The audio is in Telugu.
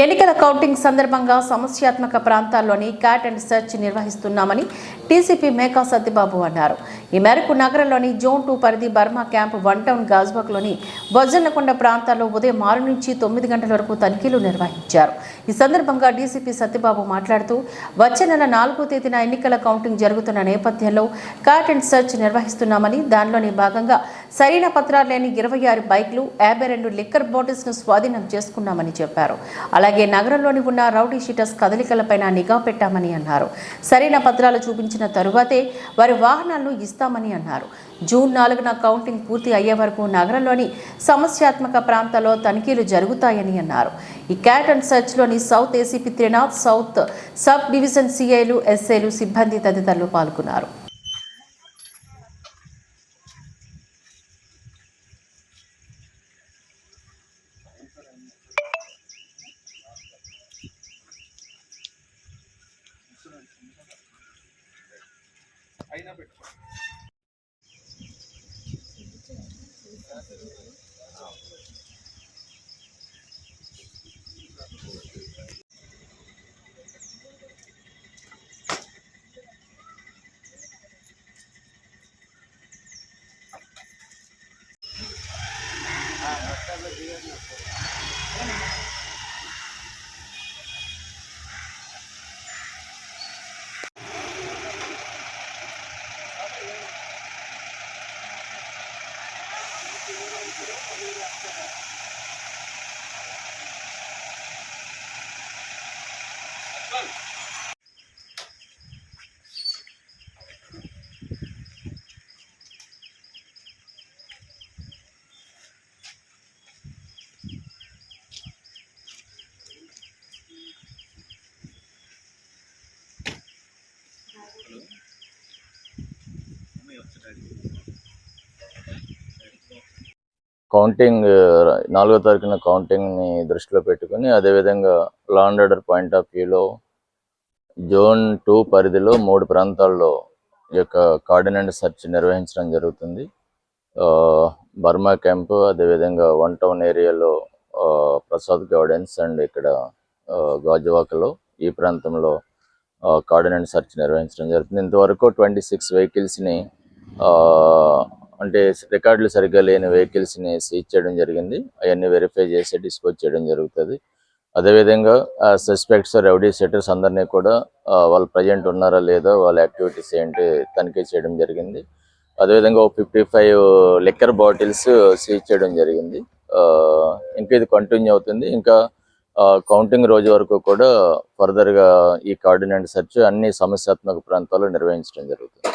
ఎన్నికల కౌంటింగ్ సందర్భంగా సమస్యాత్మక ప్రాంతాల్లోని క్యాట్ అండ్ సెర్చ్ నిర్వహిస్తున్నామని టీసీపీ మేకా సత్యబాబు అన్నారు. ఈ మేరకు నగరంలోని జోన్ 2 పరిధి బర్మా క్యాంప్ 1 టౌన్ గాజ్బాక్లోని బొజ్జన్నకొండ ప్రాంతాల్లో ఉదయం 6 నుంచి 9 గంటల వరకు తనిఖీలు నిర్వహించారు. ఈ సందర్భంగా డీసీపీ సత్యబాబు మాట్లాడుతూ వచ్చే నెల 4వ తేదీన ఎన్నికల కౌంటింగ్ జరుగుతున్న నేపథ్యంలో క్యాట్ అండ్ సెర్చ్ నిర్వహిస్తున్నామని, దానిలోని భాగంగా సరైన పత్రాలు లేని 26 బైక్లు, 52 లిక్కర్ బాటిల్స్ను స్వాధీనం చేసుకున్నామని చెప్పారు. అలాగే నగరంలోని ఉన్న రౌడీ షీటర్స్ కదలికలపైన నిఘా పెట్టామని అన్నారు. సరైన పత్రాలు చూపించిన తరువాతే వారి వాహనాలను ఇస్తామని అన్నారు. జూన్ 4న కౌంటింగ్ పూర్తి అయ్యే వరకు నగరంలోని సమస్యాత్మక ప్రాంతాల్లో తనిఖీలు జరుగుతాయని అన్నారు. ఈ క్యాట్ అండ్ సెర్చ్లోని south ACP Trinath, south sub division సిఐలు, ఎస్ఐలు, సిబ్బంది తదితరులు పాల్గొన్నారు. కౌంటింగ్ 4వ తారీఖున కౌంటింగ్ని దృష్టిలో పెట్టుకుని, అదేవిధంగా law and order point of వ్యూలో జోన్ 2 పరిధిలో 3 ప్రాంతాల్లో ఈ యొక్క కార్డినెంట్ సెర్చ్ నిర్వహించడం జరుగుతుంది. బర్మా క్యాంపు, అదేవిధంగా 1 టౌన్ ఏరియాలో ప్రసాద్ గార్డెన్స్ అండ్ ఇక్కడ గాజువాకలో ఈ ప్రాంతంలో కార్డినెంట్ సెర్చ్ నిర్వహించడం జరుగుతుంది. ఇంతవరకు 26 వెహికల్స్ని అంటే రికార్డులు సరిగ్గా లేని వెహికల్స్ని సీజ్ చేయడం జరిగింది. అవన్నీ వెరిఫై చేసి డిస్పోజ్ చేయడం జరుగుతుంది. అదేవిధంగా సస్పెక్ట్స్, రౌడీ షీటర్స్ అందరినీ కూడా వాళ్ళు ప్రజెంట్ ఉన్నారా లేదా, వాళ్ళ యాక్టివిటీస్ ఏంటి తనిఖీ చేయడం జరిగింది. అదేవిధంగా 55 లిక్కర్ బాటిల్స్ సీజ్ చేయడం జరిగింది. ఇంకా ఇది కంటిన్యూ అవుతుంది. ఇంకా కౌంటింగ్ రోజు వరకు కూడా ఫర్దర్గా ఈ కార్డినెంట్ సెర్చ్ అన్ని సమస్యాత్మక ప్రాంతాల్లో నిర్వహించడం జరుగుతుంది.